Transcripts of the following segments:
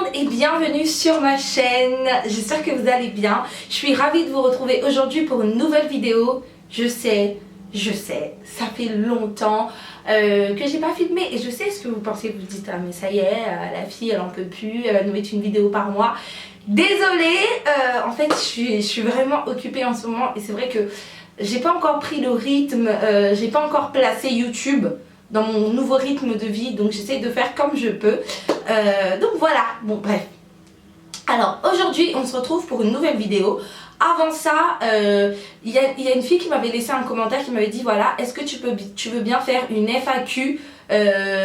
monde et bienvenue sur ma chaîne, j'espère que vous allez bien. Je suis ravie de vous retrouver aujourd'hui pour une nouvelle vidéo. Je sais, ça fait longtemps que j'ai pas filmé et je sais ce que vous pensez, vous dites ah mais ça y est, la fille elle en peut plus, elle va nous mettre une vidéo par mois. Désolée, en fait je suis vraiment occupée en ce moment et c'est vrai que j'ai pas encore pris le rythme, j'ai pas encore placé YouTube dans mon nouveau rythme de vie, donc j'essaie de faire comme je peux. Donc voilà, bon bref. Alors aujourd'hui on se retrouve pour une nouvelle vidéo. Avant ça, il y a une fille qui m'avait laissé un commentaire qui m'avait dit voilà, est-ce que tu veux bien faire une FAQ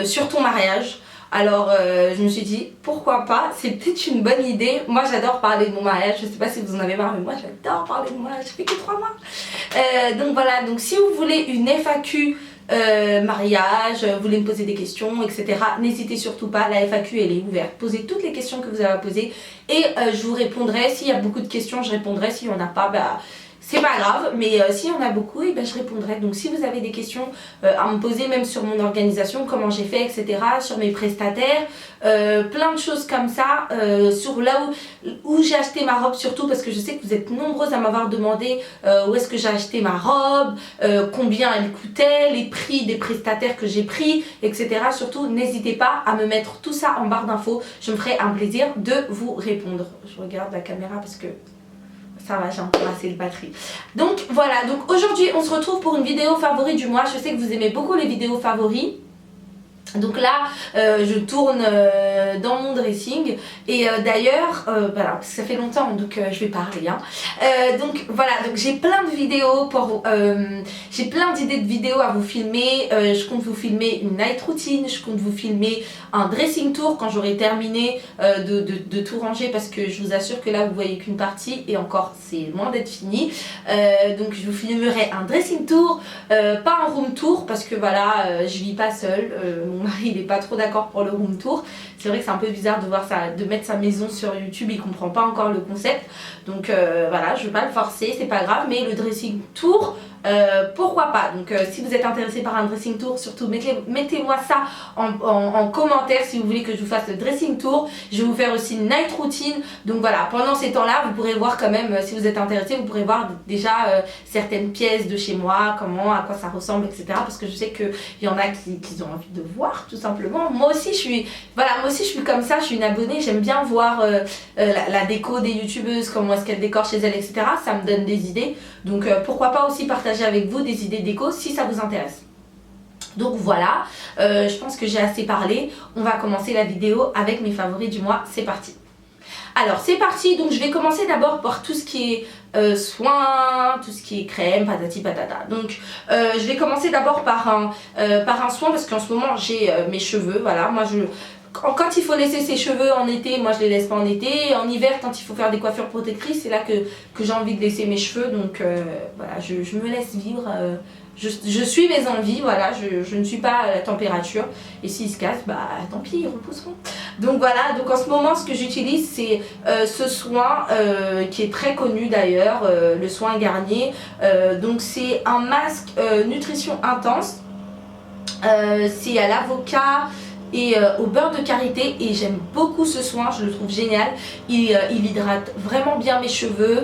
sur ton mariage? Alors je me suis dit pourquoi pas, c'est peut-être une bonne idée. Moi j'adore parler de mon mariage, je sais pas si vous en avez marre mais moi j'adore parler de mon mariage, ça fait que 3 mois. Donc voilà, donc si vous voulez une FAQ mariage, vous voulez me poser des questions, etc. N'hésitez surtout pas, la FAQ elle est ouverte. Posez toutes les questions que vous avez à poser et je vous répondrai. S'il y a beaucoup de questions, je répondrai. S'il n'y en a pas, bah c'est pas grave. Mais s'il y en a beaucoup, et ben, je répondrai. Donc si vous avez des questions à me poser, même sur mon organisation, comment j'ai fait, etc. Sur mes prestataires, plein de choses comme ça, sur là où j'ai acheté ma robe surtout, parce que je sais que vous êtes nombreuses à m'avoir demandé où est-ce que j'ai acheté ma robe, combien elle coûtait, les prix des prestataires que j'ai pris, etc. Surtout n'hésitez pas à me mettre tout ça en barre d'infos, je me ferai un plaisir de vous répondre. Je regarde la caméra parce que ça va, j'ai encore assez de batterie. Donc voilà, donc aujourd'hui on se retrouve pour une vidéo favori du mois. Je sais que vous aimez beaucoup les vidéos favoris. Donc là, je tourne dans mon dressing et d'ailleurs, voilà, ça fait longtemps donc je vais parler. Hein. Donc voilà, donc j'ai plein de vidéos pour, j'ai plein d'idées de vidéos à vous filmer. Je compte vous filmer une night routine, je compte vous filmer un dressing tour quand j'aurai terminé de tout ranger parce que je vous assure que là vous voyez qu'une partie et encore c'est loin d'être fini. Donc je vous filmerai un dressing tour, pas un room tour parce que voilà, je vis pas seule. Mon mari il est pas trop d'accord pour le room tour. C'est vrai que c'est un peu bizarre de voir ça, de mettre sa maison sur YouTube, il comprend pas encore le concept. Donc voilà, je vais pas le forcer, c'est pas grave, mais le dressing tour, pourquoi pas. Donc si vous êtes intéressé par un dressing tour, surtout mettez-moi ça en commentaire si vous voulez que je vous fasse le dressing tour. Je vais vous faire aussi une night routine. Donc voilà, pendant ces temps là vous pourrez voir quand même, si vous êtes intéressé, vous pourrez voir déjà certaines pièces de chez moi, comment, à quoi ça ressemble, etc. Parce que je sais qu'il y en a qui ont envie de voir tout simplement. Moi aussi je suis, voilà, moi aussi je suis comme ça, je suis une abonnée, j'aime bien voir la déco des youtubeuses, comment est-ce qu'elles décorent chez elles, etc. Ça me donne des idées. Donc pourquoi pas aussi partager avec vous des idées déco si ça vous intéresse. Donc voilà, je pense que j'ai assez parlé. On va commencer la vidéo avec mes favoris du mois. C'est parti. Alors c'est parti, donc je vais commencer d'abord par tout ce qui est soin, tout ce qui est crème, patati patata. Donc je vais commencer d'abord par un soin parce qu'en ce moment j'ai mes cheveux, voilà, moi quand il faut laisser ses cheveux en été, moi je les laisse pas en été. En hiver, quand il faut faire des coiffures protectrices, c'est là que j'ai envie de laisser mes cheveux. Donc voilà, je me laisse vivre. Je suis mes envies, voilà, je ne suis pas à la température. Et s'ils se cassent, bah tant pis, ils repousseront. Donc voilà, donc en ce moment, ce que j'utilise, c'est ce soin qui est très connu d'ailleurs, le soin Garnier. Donc c'est un masque nutrition intense. C'est à l'avocat et au beurre de karité et j'aime beaucoup ce soin, je le trouve génial. Il hydrate vraiment bien mes cheveux,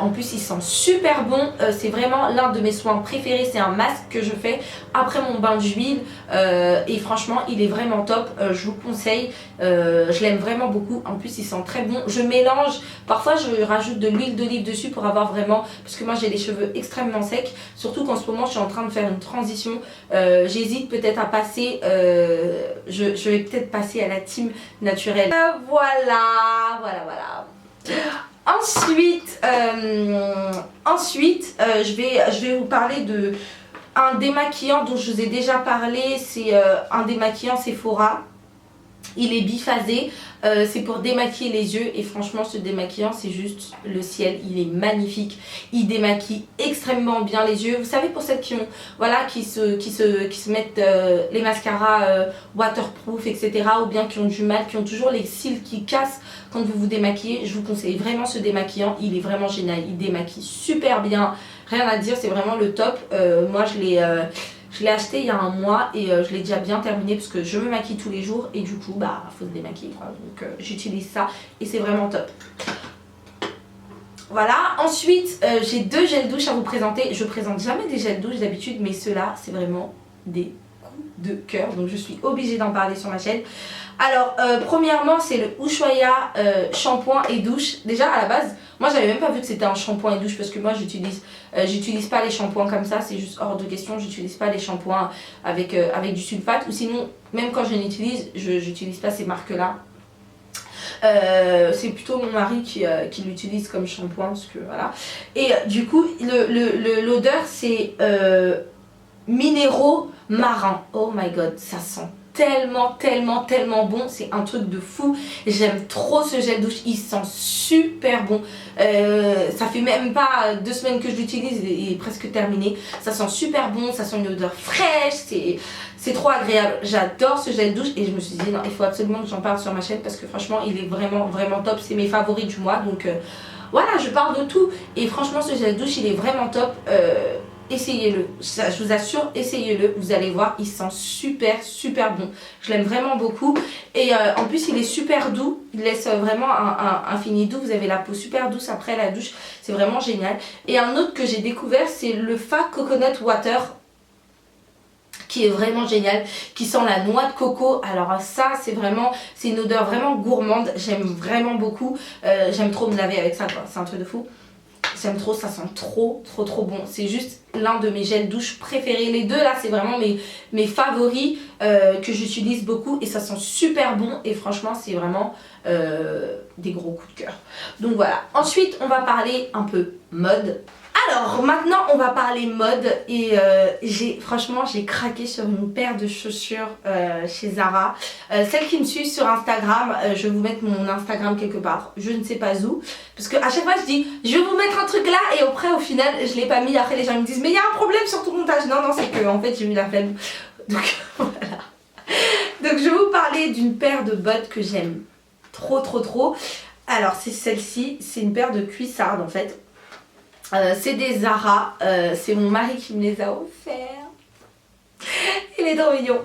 en plus il sent super bon, c'est vraiment l'un de mes soins préférés. C'est un masque que je fais après mon bain d'huile et franchement il est vraiment top, je vous conseille, je l'aime vraiment beaucoup. En plus il sent très bon, je mélange, parfois je rajoute de l'huile d'olive dessus pour avoir vraiment, parce que moi j'ai les cheveux extrêmement secs, surtout qu'en ce moment je suis en train de faire une transition, j'hésite peut-être à passer, je vais peut-être passer à la team naturelle. Voilà. Ensuite, je vais vous parler de un démaquillant dont je vous ai déjà parlé. C'est un démaquillant Sephora. Il est biphasé, c'est pour démaquiller les yeux et franchement ce démaquillant c'est juste le ciel, il est magnifique, il démaquille extrêmement bien les yeux. Vous savez, pour celles qui ont, voilà, qui se mettent les mascaras waterproof, etc., ou bien qui ont du mal, qui ont toujours les cils qui cassent quand vous vous démaquillez, je vous conseille vraiment ce démaquillant, il est vraiment génial, il démaquille super bien, rien à dire, c'est vraiment le top. Moi je Je l'ai acheté il y a un mois et je l'ai déjà bien terminé parce que je me maquille tous les jours et du coup bah faut se démaquiller quoi. Donc j'utilise ça et c'est vraiment top. Voilà, ensuite j'ai 2 gels douche à vous présenter. Je présente jamais des gels douche d'habitude, mais ceux-là c'est vraiment des coups de cœur, donc je suis obligée d'en parler sur ma chaîne. Alors premièrement c'est le Ushuaïa shampoing et douche. Déjà à la base moi j'avais même pas vu que c'était un shampoing et douche parce que moi j'utilise pas les shampoings comme ça, c'est juste hors de question. J'utilise pas les shampoings avec du sulfate, ou sinon même quand je l'utilise j'utilise pas ces marques là. C'est plutôt mon mari qui l'utilise comme shampoing parce que voilà. Et du coup l'odeur c'est minéraux marins. Oh my god, ça sent tellement bon, c'est un truc de fou. J'aime trop ce gel douche, il sent super bon. Ça fait même pas 2 semaines que je l'utilise, il est presque terminé. Ça sent super bon, ça sent une odeur fraîche, c'est trop agréable. J'adore ce gel douche et je me suis dit non, il faut absolument que j'en parle sur ma chaîne parce que franchement il est vraiment top. C'est mes favoris du mois, donc voilà, je parle de tout et franchement ce gel douche il est vraiment top. Essayez-le, je vous assure, essayez-le, vous allez voir, il sent super bon. Je l'aime vraiment beaucoup et en plus il est super doux, il laisse vraiment un fini doux. Vous avez la peau super douce après la douche, c'est vraiment génial. Et un autre que j'ai découvert c'est le Fa Coconut Water, qui est vraiment génial, qui sent la noix de coco. Alors ça c'est une odeur vraiment gourmande, j'aime vraiment beaucoup. J'aime trop me laver avec ça quoi, c'est un truc de fou. J'aime trop, ça sent trop bon. C'est juste l'un de mes gels douche préférés. Les deux là c'est vraiment mes favoris que j'utilise beaucoup et ça sent super bon et franchement c'est vraiment des gros coups de cœur. Donc voilà, ensuite on va parler un peu mode. Alors maintenant on va parler mode et franchement j'ai craqué sur une paire de chaussures chez Zara. Celles qui me suivent sur Instagram, je vais vous mettre mon Instagram quelque part, je ne sais pas où. Parce que à chaque fois je dis je vais vous mettre un truc là et après au final je l'ai pas mis. Après les gens me disent mais il y a un problème sur ton montage. Non c'est que en fait j'ai eu la flemme. Donc voilà. Donc je vais vous parler d'une paire de bottes que j'aime trop. Alors c'est celle-ci, c'est une paire de cuissardes en fait. C'est des Zara, c'est mon mari qui me les a offerts. Il est trop mignon.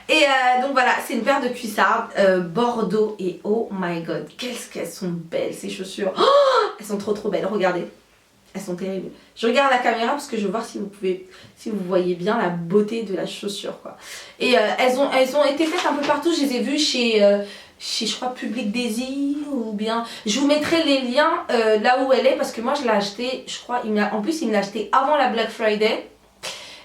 Et donc voilà, c'est une paire de cuissardes bordeaux et oh my god, qu'est-ce qu'elles sont belles ces chaussures. Oh, elles sont trop belles, regardez. Elles sont terribles. Je regarde la caméra parce que je veux voir si vous voyez bien la beauté de la chaussure quoi. Et elles ont été faites un peu partout, je les ai vues chez je crois Public Désir ou bien je vous mettrai les liens là où elle est parce que moi je l'ai acheté, je crois en plus il me l'a acheté avant la Black Friday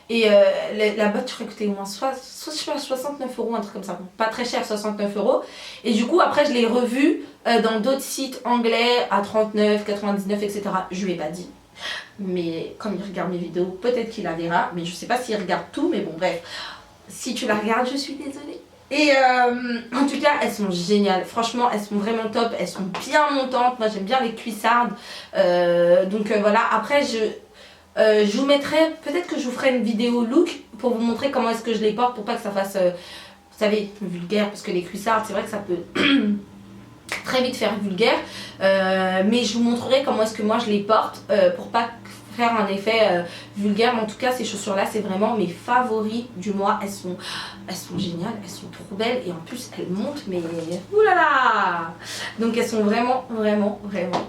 et la botte je crois que coûtait au moins 69 €, un truc comme ça, pas très cher, 69 € et du coup après je l'ai revu dans d'autres sites anglais à 39, 99 etc. Je lui ai pas dit mais comme il regarde mes vidéos peut-être qu'il la verra, mais je sais pas s'il regarde tout, mais bon bref, si tu la regardes je suis désolée. Et en tout cas elles sont géniales, franchement elles sont vraiment top, elles sont bien montantes, moi j'aime bien les cuissardes, donc voilà. Après je vous mettrai, peut-être que je vous ferai une vidéo look pour vous montrer comment est-ce que je les porte pour pas que ça fasse, vous savez, vulgaire, parce que les cuissardes c'est vrai que ça peut très vite faire vulgaire, mais je vous montrerai comment est-ce que moi je les porte pour pas faire un effet vulgaire. Mais en tout cas ces chaussures là c'est vraiment mes favoris du mois. Elles sont géniales, elles sont trop belles et en plus elles montent mais oulala. Donc elles sont vraiment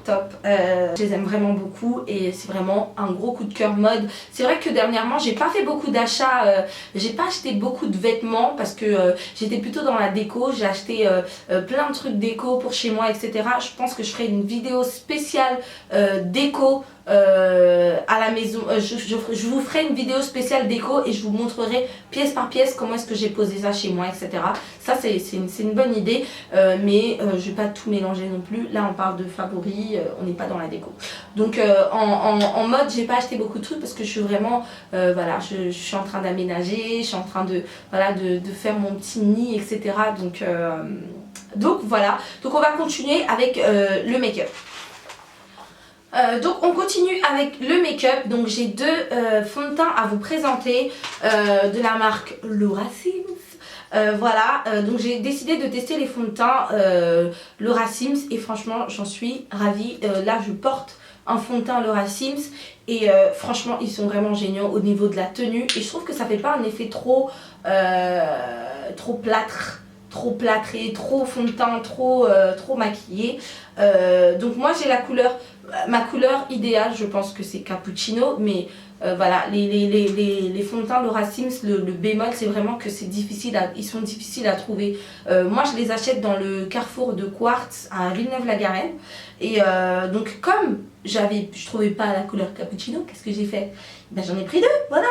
top. Je les aime vraiment beaucoup et c'est vraiment un gros coup de cœur mode. C'est vrai que dernièrement j'ai pas fait beaucoup d'achats, j'ai pas acheté beaucoup de vêtements parce que j'étais plutôt dans la déco. J'ai acheté plein de trucs déco pour chez moi etc. Je pense que je ferai une vidéo spéciale déco à la maison. Je vous ferai une vidéo spéciale déco et je vous montrerai pièce par pièce comment est-ce que j'ai posé ça chez moi etc. Ça c'est une bonne idée, mais je vais pas tout mélanger non plus. Là on parle de favoris, on n'est pas dans la déco. Donc en mode j'ai pas acheté beaucoup de trucs parce que je suis vraiment voilà, je suis en train d'aménager, je suis en train de voilà de faire mon petit nid etc. Donc voilà, donc on va continuer avec le make-up. Donc on continue avec le make-up. Donc j'ai 2 fonds de teint à vous présenter de la marque Laura Sims. Voilà, donc j'ai décidé de tester les fonds de teint Laura Sims et franchement j'en suis ravie. Là je porte un fond de teint Laura Sims Et franchement, ils sont vraiment géniaux au niveau de la tenue. Et je trouve que ça fait pas un effet trop plâtré, trop fond de teint, trop maquillé. Donc moi j'ai la couleur, ma couleur idéale, je pense que c'est cappuccino, mais voilà, les fonds de teint Laura Sims, le bémol c'est vraiment que ils sont difficiles à trouver. Moi je les achète dans le carrefour de Quartz à Villeneuve-la-Garenne. Et donc comme je trouvais pas la couleur cappuccino, qu'est-ce que j'ai fait? Ben, j'en ai pris deux, voilà.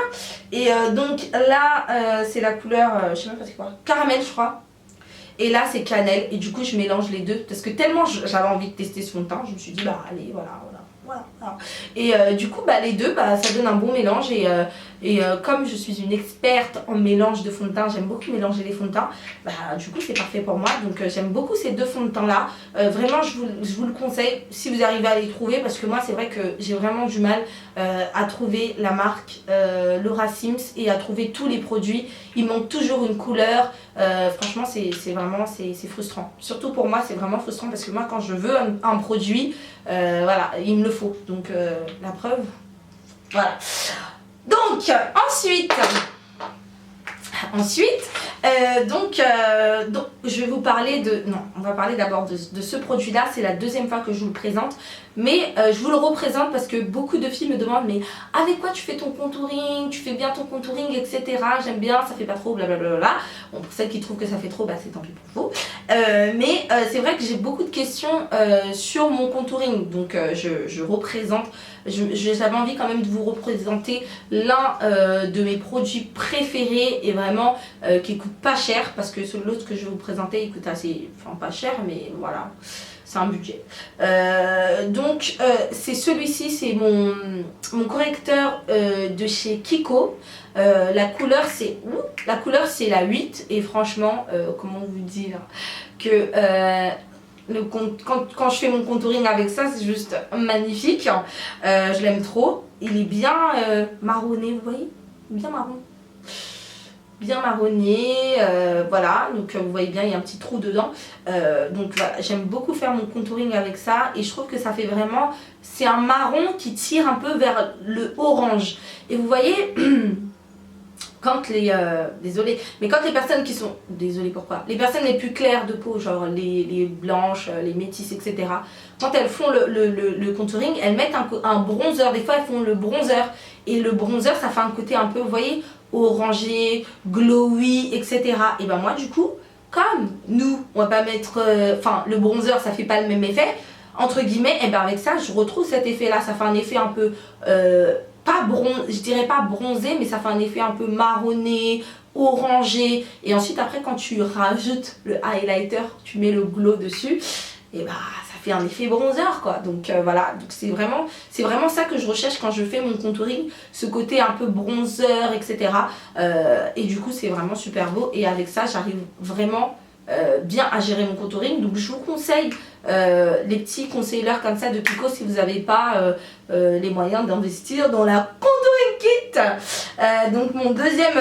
Et donc là c'est la couleur, je sais même pas c'est quoi, caramel je crois. Et là c'est cannelle, et du coup je mélange les deux parce que tellement j'avais envie de tester ce fond de teint, je me suis dit bah allez voilà. Et du coup bah les deux bah ça donne un bon mélange, et comme je suis une experte en mélange de fond de teint, j'aime beaucoup mélanger les fonds de teint, bah du coup c'est parfait pour moi. Donc j'aime beaucoup ces deux fonds de teint là, vraiment je vous le conseille si vous arrivez à les trouver, parce que moi c'est vrai que j'ai vraiment du mal à trouver la marque Laura Sims et à trouver tous les produits. Il manque toujours une couleur. Franchement c'est frustrant, surtout pour moi c'est vraiment frustrant, parce que moi quand je veux un produit voilà, il me le faut, donc la preuve, voilà. Donc ensuite donc je vais vous parler on va parler d'abord de ce produit là. C'est la deuxième fois que je vous le présente, mais je vous le représente parce que beaucoup de filles me demandent mais avec quoi tu fais ton contouring, tu fais bien ton contouring, etc. J'aime bien, ça fait pas trop, blablabla. Bon, pour celles qui trouvent que ça fait trop, bah c'est tant pis pour vous. Mais c'est vrai que j'ai beaucoup de questions sur mon contouring, donc je représente. J'avais envie quand même de vous représenter l'un de mes produits préférés, et vraiment qui coûte pas cher, parce que l'autre que je vais vous présenter il coûte assez, enfin pas cher, mais voilà, c'est un budget. Donc c'est celui-ci, c'est mon correcteur de chez Kiko. La couleur c'est la 8, et franchement comment vous dire que quand je fais mon contouring avec ça, c'est juste magnifique. Je l'aime trop. Il est bien marronné, vous voyez, bien marron, bien marronné, voilà. Donc vous voyez bien, il y a un petit trou dedans. Donc voilà, j'aime beaucoup faire mon contouring avec ça, et je trouve que ça fait vraiment, c'est un marron qui tire un peu vers le orange. Et vous voyez quand désolée, mais quand les personnes qui sont, désolée pourquoi, les personnes les plus claires de peau, genre les blanches, les métisses, etc., quand elles font le contouring, elles mettent un bronzer. Des fois elles font le bronzer, et le bronzer ça fait un côté un peu, vous voyez, orangé, glowy, etc. Et ben moi du coup, comme nous on va pas mettre, enfin le bronzer ça fait pas le même effet, entre guillemets, et ben avec ça je retrouve cet effet là, ça fait un effet un peu je dirais pas bronzé, mais ça fait un effet un peu marronné, orangé. Et ensuite après quand tu rajoutes le highlighter, tu mets le glow dessus, et bah ça fait un effet bronzer quoi. Donc voilà, donc c'est vraiment ça que je recherche quand je fais mon contouring, ce côté un peu bronzer, etc. Et du coup c'est vraiment super beau, et avec ça j'arrive vraiment bien à gérer mon contouring. Donc je vous conseille les petits concealers comme ça de Kiko si vous n'avez pas les moyens d'investir dans la contouring kit. Donc mon deuxième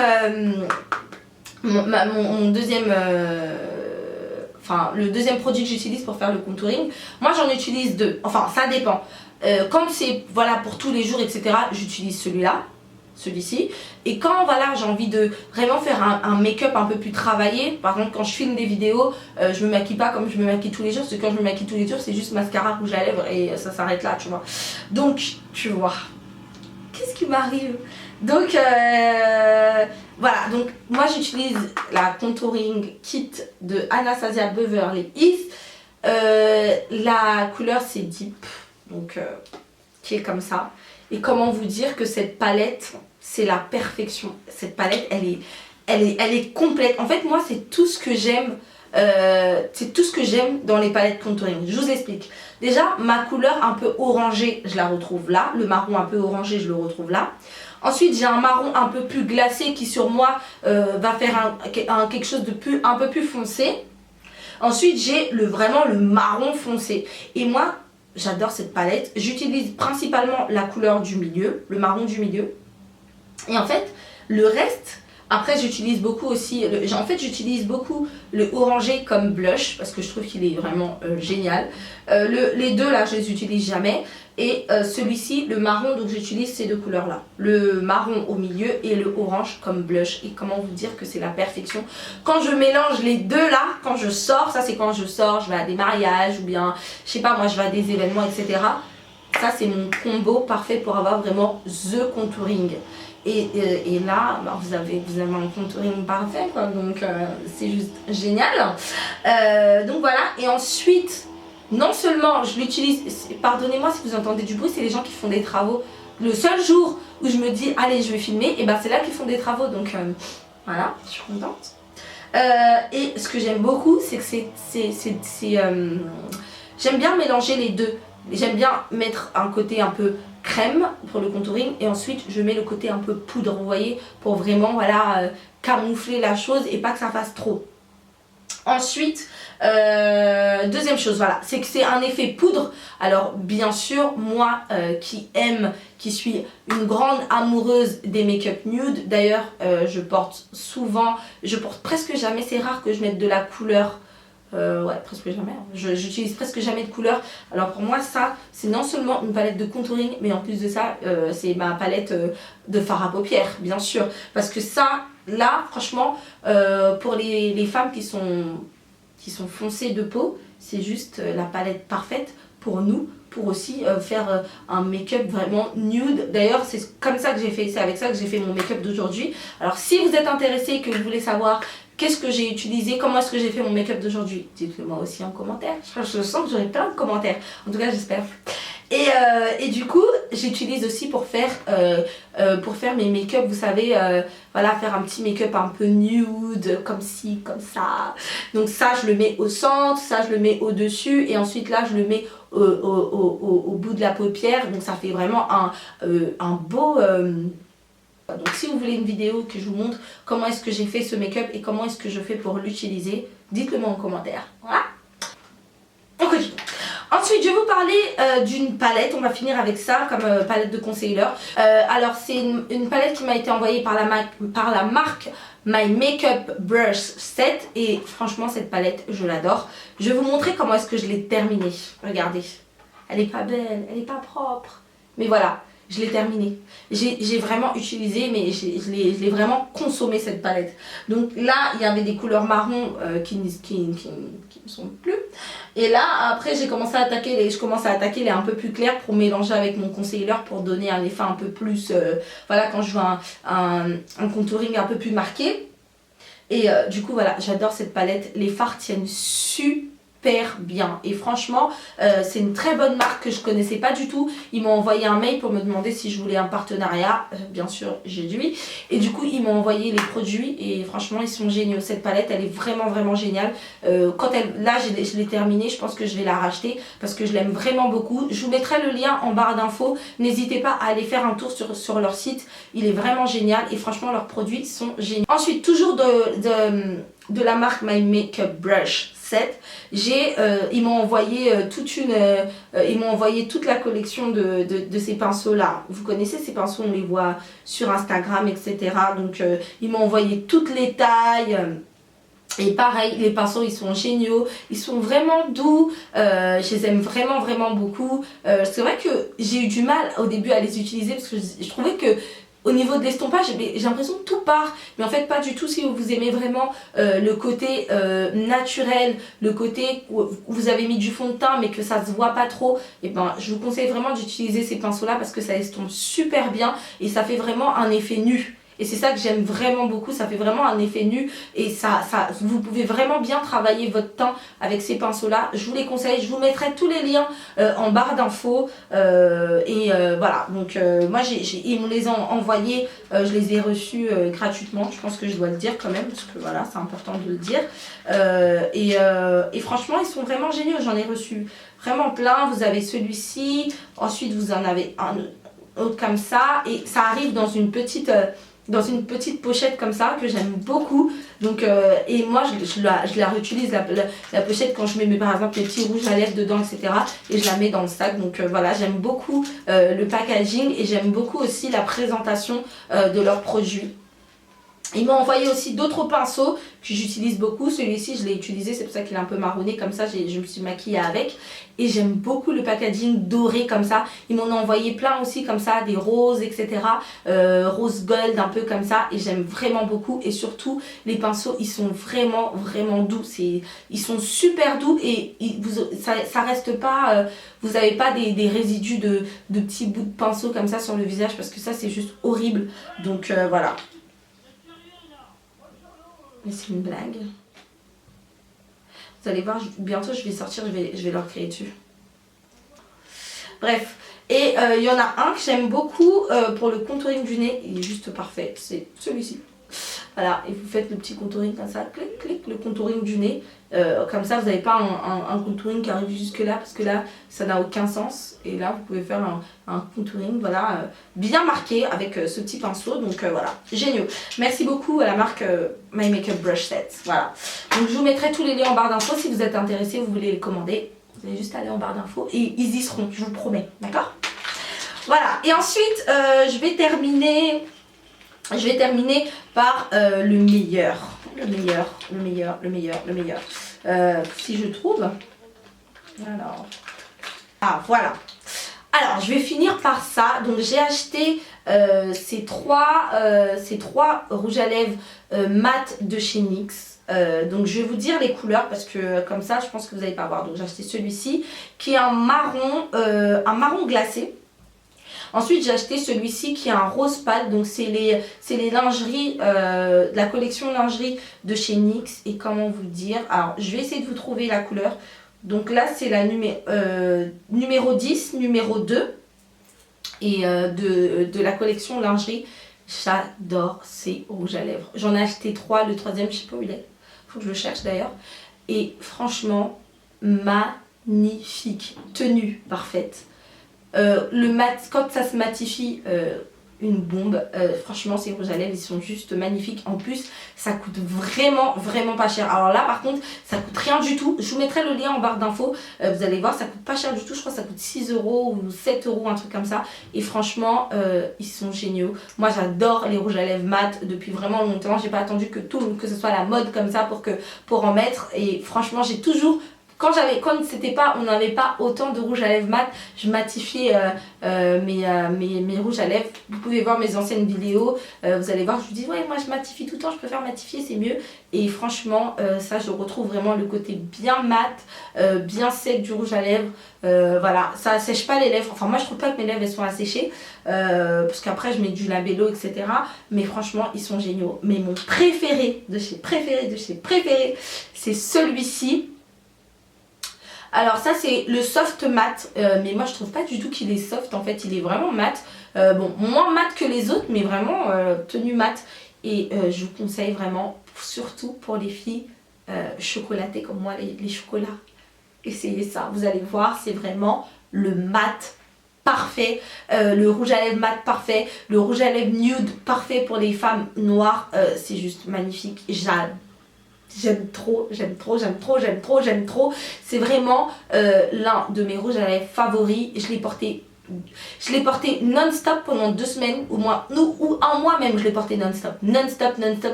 enfin le deuxième produit que j'utilise pour faire le contouring, moi j'en utilise deux, enfin ça dépend. Comme c'est voilà pour tous les jours, etc., j'utilise celui-ci. Et quand voilà j'ai envie de vraiment faire un make-up un peu plus travaillé, par exemple quand je filme des vidéos, je me maquille pas comme je me maquille tous les jours, parce que quand je me maquille tous les jours c'est juste mascara, rouge à lèvres, et ça s'arrête là, tu vois. Donc tu vois, qu'est-ce qui m'arrive? Donc voilà, donc moi j'utilise la contouring kit de Anastasia Beverly Hills. La couleur c'est Deep, donc qui est comme ça. Et comment vous dire que cette palette, c'est la perfection. Cette palette, elle est complète. En fait, moi, c'est tout ce que j'aime. C'est tout ce que j'aime dans les palettes contouring. Je vous explique. Déjà, ma couleur un peu orangée, je la retrouve là. Le marron un peu orangé, je le retrouve là. Ensuite, j'ai un marron un peu plus glacé qui, sur moi, va faire quelque chose de un peu plus foncé. Ensuite, j'ai vraiment le marron foncé. Et moi, j'adore cette palette. J'utilise principalement la couleur du milieu, le marron du milieu. Et en fait, le reste, Après j'utilise beaucoup aussi, en fait j'utilise beaucoup le orangé comme blush parce que je trouve qu'il est vraiment génial. Les deux là je les utilise jamais. Et celui-ci, le marron, donc j'utilise ces deux couleurs là. Le marron au milieu et le orange comme blush. Et comment vous dire que c'est la perfection. Quand je mélange les deux là, quand je sors, ça c'est quand je sors, je vais à des mariages ou bien, je sais pas moi, je vais à des événements, etc. Ça c'est mon combo parfait pour avoir vraiment the contouring. Et là, bah, vous avez un contouring parfait quoi, donc c'est juste génial. Donc voilà, et ensuite, non seulement je l'utilise, pardonnez-moi si vous entendez du bruit, c'est les gens qui font des travaux. Le seul jour où je me dis, allez je vais filmer, et ben c'est là qu'ils font des travaux, donc voilà, je suis contente. Et ce que j'aime beaucoup, c'est que j'aime bien mélanger les deux. J'aime bien mettre un côté un peu crème pour le contouring et ensuite je mets le côté un peu poudre, vous voyez, pour vraiment voilà camoufler la chose et pas que ça fasse trop. Ensuite, deuxième chose, voilà, c'est que c'est un effet poudre. Alors bien sûr, moi qui suis une grande amoureuse des make-up nude, d'ailleurs je porte presque jamais, c'est rare que je mette de la couleur. Ouais, presque jamais. J'utilise presque jamais de couleur. Alors pour moi, ça, c'est non seulement une palette de contouring, mais en plus de ça, c'est ma palette de fard à paupières, bien sûr. Parce que ça, là, franchement, pour les femmes qui sont foncées de peau, c'est juste la palette parfaite pour nous, pour aussi faire un make-up vraiment nude. D'ailleurs, c'est comme ça que j'ai fait, c'est avec ça que j'ai fait mon make-up d'aujourd'hui. Alors si vous êtes intéressé, que vous voulez savoir qu'est-ce que j'ai utilisé, comment est-ce que j'ai fait mon make-up d'aujourd'hui, dites-le moi aussi en commentaire. Je sens que j'aurai plein de commentaires, en tout cas j'espère. Et du coup, j'utilise aussi pour faire mes make-up, vous savez, voilà, faire un petit make-up un peu nude, comme ci, comme ça. Donc ça, je le mets au centre, ça, je le mets au-dessus, et ensuite là, je le mets au bout de la paupière. Donc ça fait vraiment un beau... Donc si vous voulez une vidéo que je vous montre comment est-ce que j'ai fait ce make-up et comment est-ce que je fais pour l'utiliser, dites-le moi en commentaire. Voilà. On continue. Ensuite, je vais vous parler d'une palette. On va finir avec ça comme palette de concealer. Alors, c'est une palette qui m'a été envoyée par la marque My Makeup Brush Set. Et franchement, cette palette, je l'adore. Je vais vous montrer comment est-ce que je l'ai terminée. Regardez. Elle n'est pas belle, elle n'est pas propre. Mais voilà, je l'ai terminée. J'ai vraiment utilisé, mais je l'ai vraiment consommé cette palette. Donc là, il y avait des couleurs marron qui ne sont plus. Et là, après, je commence à attaquer les un peu plus clairs pour mélanger avec mon concealer pour donner un effet un peu plus... voilà, quand je veux un contouring un peu plus marqué. Et du coup, voilà, j'adore cette palette. Les fards tiennent super bien et franchement c'est une très bonne marque que je connaissais pas du tout. Ils m'ont envoyé un mail pour me demander si je voulais un partenariat, bien sûr j'ai dit oui, et du coup ils m'ont envoyé les produits et franchement ils sont géniaux. Cette palette elle est vraiment géniale. Là je l'ai terminée, je pense que je vais la racheter parce que je l'aime vraiment beaucoup. Je vous mettrai le lien en barre d'infos, n'hésitez pas à aller faire un tour sur leur site, il est vraiment génial et franchement leurs produits sont géniaux. Ensuite toujours de la marque My Makeup Brush Set, ils m'ont envoyé toute la collection de ces pinceaux là. Vous connaissez ces pinceaux, on les voit sur Instagram, etc. Donc ils m'ont envoyé toutes les tailles. Et pareil, les pinceaux ils sont géniaux, ils sont vraiment doux, je les aime vraiment beaucoup. C'est vrai que j'ai eu du mal au début à les utiliser parce que je trouvais que au niveau de l'estompage, j'ai l'impression que tout part, mais en fait pas du tout. Si vous aimez vraiment le côté naturel, le côté où vous avez mis du fond de teint mais que ça se voit pas trop, et ben je vous conseille vraiment d'utiliser ces pinceaux là parce que ça estompe super bien et ça fait vraiment un effet nu. Et c'est ça que j'aime vraiment beaucoup, ça fait vraiment un effet nu et vous pouvez vraiment bien travailler votre teint avec ces pinceaux là. Je vous les conseille, je vous mettrai tous les liens en barre d'infos voilà. Donc moi ils me les ont envoyés, je les ai reçus gratuitement, je pense que je dois le dire quand même parce que voilà c'est important de le dire. Et franchement ils sont vraiment géniaux, j'en ai reçu vraiment plein. Vous avez celui-ci, ensuite vous en avez un autre comme ça et ça arrive dans une petite pochette comme ça que j'aime beaucoup. Donc et moi je la réutilise la pochette quand je mets par exemple les petits rouges à lèvres dedans, etc. et je la mets dans le sac. Donc voilà, j'aime beaucoup le packaging et j'aime beaucoup aussi la présentation de leurs produits. Ils m'ont envoyé aussi d'autres pinceaux que j'utilise beaucoup. Celui-ci, je l'ai utilisé, c'est pour ça qu'il est un peu marronné. Comme ça, je me suis maquillée avec. Et j'aime beaucoup le packaging doré comme ça. Ils m'en ont envoyé plein aussi comme ça, des roses, etc. Rose gold, un peu comme ça. Et j'aime vraiment beaucoup. Et surtout, les pinceaux, ils sont vraiment, vraiment doux. Ils sont super doux et ça reste pas... vous n'avez pas des résidus de petits bouts de pinceau comme ça sur le visage. Parce que ça, c'est juste horrible. Donc voilà. Mais c'est une blague. Vous allez voir, bientôt je vais sortir, je vais leur créer dessus. Bref. Et il y en a un que j'aime beaucoup pour le contouring du nez. Il est juste parfait. C'est celui-ci. Voilà. Et vous faites le petit contouring comme ça. Clic, clic, le contouring du nez. Comme ça, vous n'avez pas un contouring qui arrive jusque là. Parce que là, ça n'a aucun sens. Et là, vous pouvez faire un contouring, voilà, bien marqué avec ce petit pinceau. Donc voilà, génial. Merci beaucoup à la marque My Makeup Brush Set. Voilà. Donc je vous mettrai tous les liens en barre d'infos. Si vous êtes intéressé, vous voulez les commander. Vous allez juste aller en barre d'infos et ils y seront, je vous le promets. D'accord? Voilà. Et ensuite, je vais terminer par le meilleur. Le meilleur. Si je trouve. Alors. Ah, voilà. Alors, je vais finir par ça. Donc, j'ai acheté ces trois rouges à lèvres mat de chez NYX. Donc, je vais vous dire les couleurs parce que comme ça, je pense que vous n'allez pas voir. Donc, j'ai acheté celui-ci qui est un marron glacé. Ensuite, j'ai acheté celui-ci qui est un rose pâle. Donc, c'est les lingeries, la collection lingerie de chez NYX. Et comment vous dire? Alors, je vais essayer de vous trouver la couleur. Donc là, c'est la numéro 10, numéro 2 et de la collection lingerie. J'adore ces rouges à lèvres. J'en ai acheté 3, le troisième, je ne sais pas où il est. Il faut que je le cherche d'ailleurs. Et franchement, magnifique. Tenue parfaite. Le mat, quand ça se matifie, une bombe. Franchement, ces rouges à lèvres, ils sont juste magnifiques. En plus, ça coûte vraiment, vraiment pas cher. Alors là, par contre, ça coûte rien du tout. Je vous mettrai le lien en barre d'infos. Vous allez voir, ça coûte pas cher du tout. Je crois que ça coûte 6 € ou 7 €, un truc comme ça. Et franchement, ils sont géniaux. Moi, j'adore les rouges à lèvres mat depuis vraiment longtemps. J'ai pas attendu que ce soit la mode comme ça pour en mettre. Et franchement, j'ai toujours... Quand on n'avait pas autant de rouge à lèvres mat, je matifiais mes rouges à lèvres. Vous pouvez voir mes anciennes vidéos, vous allez voir, je vous dis ouais, moi je matifie tout le temps, je préfère matifier, c'est mieux. Et franchement, ça je retrouve vraiment le côté bien mat, bien sec du rouge à lèvres. Voilà, ça assèche pas les lèvres. Enfin, moi je trouve pas que mes lèvres elles sont asséchées, parce qu'après je mets du labello, etc. Mais franchement, ils sont géniaux. Mais mon préféré, de chez préféré, c'est celui-ci. Alors ça c'est le soft mat, mais moi je trouve pas du tout qu'il est soft, en fait il est vraiment mat. Bon, moins mat que les autres, mais vraiment tenue mat. Et je vous conseille vraiment, surtout pour les filles chocolatées comme moi, les chocolats. Essayez ça, vous allez voir, c'est vraiment le mat parfait, le rouge à lèvres mat parfait, le rouge à lèvres nude parfait pour les femmes noires, c'est juste magnifique, j'aime trop. C'est vraiment l'un de mes rouges à lèvres favoris. Je l'ai porté non-stop pendant 2 semaines, ou un mois même, je l'ai porté non-stop.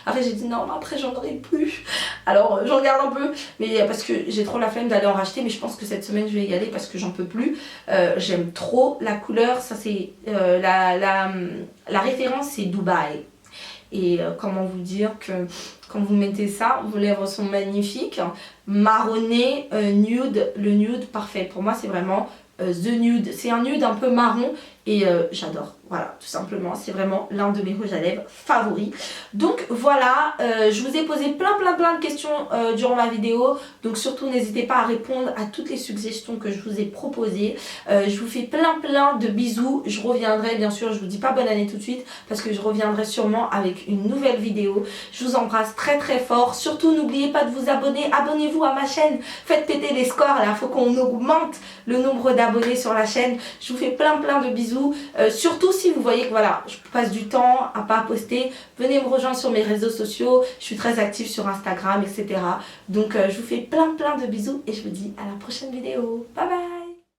Après j'ai dit non, après j'en aurai plus. Alors j'en garde un peu, mais parce que j'ai trop la flemme d'aller en racheter, mais je pense que cette semaine je vais y aller parce que j'en peux plus. J'aime trop la couleur, ça c'est la référence c'est Dubaï. Et comment vous dire que quand vous mettez ça, vos lèvres sont magnifiques, marronné, nude, le nude parfait. Pour moi c'est vraiment the nude, c'est un nude un peu marron et j'adore. Voilà, tout simplement, c'est vraiment l'un de mes rouges à lèvres favoris. Donc voilà, je vous ai posé plein de questions durant ma vidéo. Donc surtout n'hésitez pas à répondre à toutes les suggestions que je vous ai proposées. Je vous fais plein de bisous. Je reviendrai bien sûr, je vous dis pas bonne année tout de suite parce que je reviendrai sûrement avec une nouvelle vidéo. Je vous embrasse très fort. Surtout n'oubliez pas de vous abonner. Abonnez-vous à ma chaîne. Faites péter les scores là, faut qu'on augmente le nombre d'abonnés sur la chaîne. Je vous fais plein de bisous. Surtout si vous voyez que voilà, je passe du temps à pas poster, venez me rejoindre sur mes réseaux sociaux, je suis très active sur Instagram, etc. Donc je vous fais plein de bisous et je vous dis à la prochaine vidéo. Bye bye.